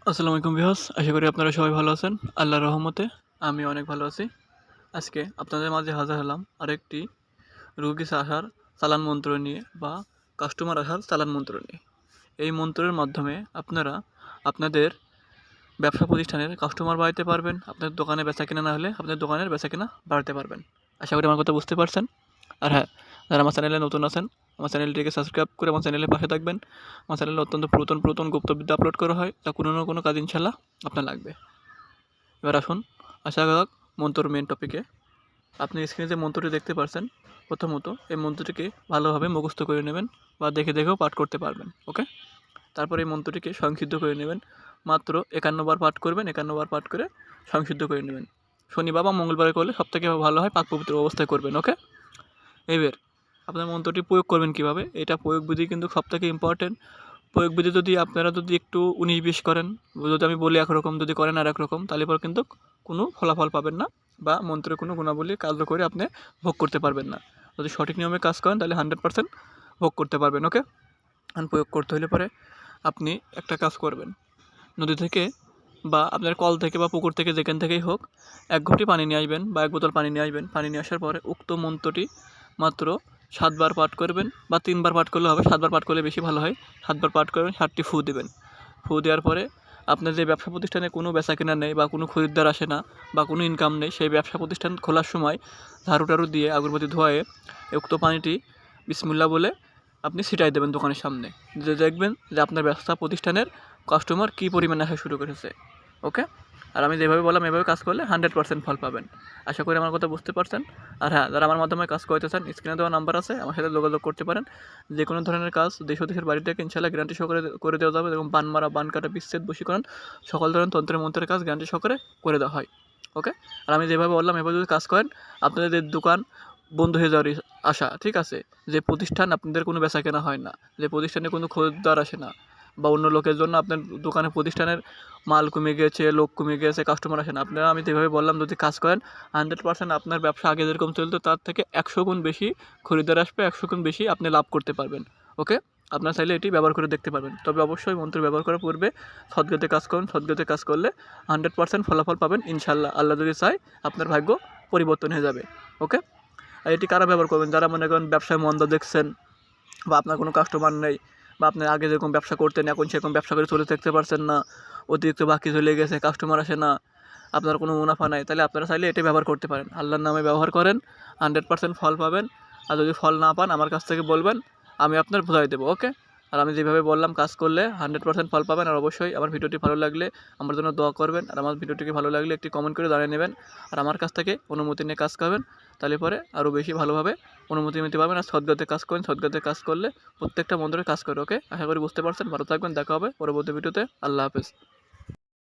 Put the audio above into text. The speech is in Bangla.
আসসালামু আলাইকুম ভিউয়ার্স, আশা করি আপনারা সবাই ভালো আছেন। আল্লাহর রহমতে আমি অনেক ভালো আছি। আজকে আপনাদের মাঝে হাজির হলাম আরেকটি রোগী আসার চালান মন্ত্র নিয়ে বা কাস্টমার আসার চালান মন্ত্র নিয়ে। এই মন্ত্রের মাধ্যমে আপনারা আপনাদের ব্যবসা প্রতিষ্ঠানের কাস্টমার বাড়াতে পারবেন। আপনার দোকানে বেচাকেনা না হলে আপনার দোকানের বেচাকেনা বাড়াতে পারবেন। আশা করি আমার কথা বুঝতে পারছেন। আর হ্যাঁ, যারা আমার চ্যানেলে নতুন আছেন, আমার চ্যানেলটিকে সাবস্ক্রাইব করে আমার চ্যানেলের পাশে থাকবেন। আমার চ্যানেলে অত্যন্ত পুরাতন গুপ্তবিদ্যা আপলোড করা হয়, তা কোনো না কোনো কাজ ইনশাল্লাহ আপনার লাগবে। এবার আসুন আসা যাক মন্ত্রর মেন টপিকে। আপনি স্ক্রিনে যে মন্ত্রটি দেখতে পাচ্ছেন, প্রথমত এই মন্ত্রটিকে ভালোভাবে মুখস্থ করে নেবেন বা দেখেও পাঠ করতে পারবেন। ওকে, তারপর এই মন্ত্রটিকে সংসিদ্ধ করে নেবেন। মাত্র 51 বার পাঠ করবেন। 51 বার পাঠ করে সংসিদ্ধ করে নেবেন। শনিবার বা মঙ্গলবারে করলে সবথেকে ভালো হয়, পাক পবিত্র অবস্থায় করবেন। ওকে, এবার আপনার মন্ত্রটি প্রয়োগ করবেন কীভাবে, এটা প্রয়োগ বিধি কিন্তু সবথেকে ইম্পর্টেন্ট। প্রয়োগ বিধি যদি আপনারা একটু 19-20 করেন, যদি আমি বলি একরকম, যদি করেন আর একরকম, তাহলে পর কিন্তু কোনো ফলাফল পাবেন না বা মন্ত্রের কোনো গুণাবলী কার্যকরী আপনি ভোগ করতে পারবেন না। যদি সঠিক নিয়মে কাজ করেন তাহলে 100% ভোগ করতে পারবেন। ওকে, আর প্রয়োগ করতে হলে পরে আপনি একটা কাজ করবেন। নদী থেকে বা আপনার কল থেকে বা পুকুর থেকে, যেখান থেকেই হোক, 1 ঘটি পানি নিয়ে আসবেন বা 1 বোতল পানি নিয়ে আসবেন। পানি নিয়ে আসার পরে উক্ত মন্ত্রটি মাত্র 7 বার পাঠ করবেন বা 3 বার পাঠ করলে হবে। 7 বার পাঠ করলে বেশি ভালো হয়। 7 বার পাঠ করবেন, 7টি ফু দিবেন। ফু দেওয়ার পরে আপনার যে ব্যবসা প্রতিষ্ঠানে কোনো বেচাকেনা নেই বা কোনো খরিদ্দার আসে না বা কোনো ইনকাম নেই, সেই ব্যবসা প্রতিষ্ঠান খোলার সময় ঝাড়ু দিয়ে আগরবাতি ধোয়ে উক্ত পানিটি বিসমিল্লাহ বলে আপনি ছিটাই দেবেন দোকানের সামনে। যে দেখবেন যে আপনার ব্যবসা প্রতিষ্ঠানের কাস্টমার কী পরিমাণে আসা শুরু করেছে। ওকে, আর আমি যেভাবে বললাম এভাবে কাজ করলে 100% ফল পাবেন। আশা করি আমার কথা বুঝতে পারছেন। আর হ্যাঁ, যারা আমার মাধ্যমে কাজ করতে চান, স্ক্রিনে দেওয়া নাম্বার আছে, আমার সাথে যোগাযোগ করতে পারেন। যে কোনো ধরনের কাজ দেশের বাড়ি থেকে ইনশাল্লাহ গ্যারান্টি সহকারে করে দেওয়া যাবে। এবং বান মারা, বান কাটা, বিচ্ছেদ, বশীকরণ, সকল ধরনের তন্ত্রের মন্ত্রের কাজ গ্যারান্টি সহকারে করে দেওয়া হয়। ওকে, আর আমি যেভাবে বললাম এভাবে যদি কাজ করেন, আপনাদের দোকান বন্ধ হয়ে যাওয়ার আশা, ঠিক আছে। যে প্রতিষ্ঠান আপনাদের কোনো বেচা কেনা হয় না, যে প্রতিষ্ঠানে কোনো খরিদ্দার আসে না বা অন্য লোকের জন্য আপনার দোকানে প্রতিষ্ঠানের মাল কমে গিয়েছে, লোক কমে গিয়েছে, কাস্টমার আসে না, আপনারা আমি যেভাবে বললাম যদি কাজ করেন, 100% আপনার ব্যবসা আগে যেরকম চলতো তার থেকে 100 গুণ বেশি খরিদ্দার আসবে, 100 গুণ বেশি আপনি লাভ করতে পারবেন। ওকে, আপনার চাইলে এটি ব্যবহার করে দেখতে পারবেন। তবে অবশ্যই মন্ত্র ব্যবহার করার পূর্বে সদ্গতে কাজ করুন। সদ্গতে কাজ করলে 100% ফলাফল পাবেন ইনশাল্লাহ। আল্লাহ যদি চায় আপনার ভাগ্য পরিবর্তন হয়ে যাবে। ওকে, আর এটি কারা ব্যবহার করবেন? যারা মনে করেন ব্যবসায় মন্দা দেখছেন বা আপনার কোনো কাস্টমার নেই বা আপনি আগে যেরকম ব্যবসা করতেন এখন সেরকম ব্যবসা করে চলে থাকতে পারছেন না, অতিরিক্ত বাকি চলে গেছে, কাস্টমার আসে না, আপনার কোনো মুনাফা নাই, তাহলে আপনারা চাইলে এটি ব্যবহার করতে পারেন। আল্লাহর নামে ব্যবহার করেন, 100% ফল পাবেন। আর যদি ফল না পান আমার কাছ থেকে বলবেন, আমি আপনার বোঝাই দেবো। ওকে, আর আমি যেভাবে বললাম কাজ করলে 100% ফল পাবেন। আর অবশ্যই আমার ভিডিওটি ভালো লাগলে আমার জন্য দোয়া করবেন। আর আমার ভিডিওটিকে ভালো লাগলে একটি কমেন্ট করে জানিয়ে নেবেন। আর আমার কাছ থেকে অনুমতি নিয়ে কাজ করবেন, তাহলে পরে আরও বেশি ভালোভাবে অনুমতি নিতে পারবেন। আর সদ্গতে কাজ করেন, সদ্গতে কাজ করলে প্রত্যেকটা মন্ত্রে কাজ করে। ওকে, আশা করি বুঝতে পারছেন। ভালো থাকবেন, দেখা হবে পরবর্তী ভিডিওতে। আল্লাহ হাফেজ।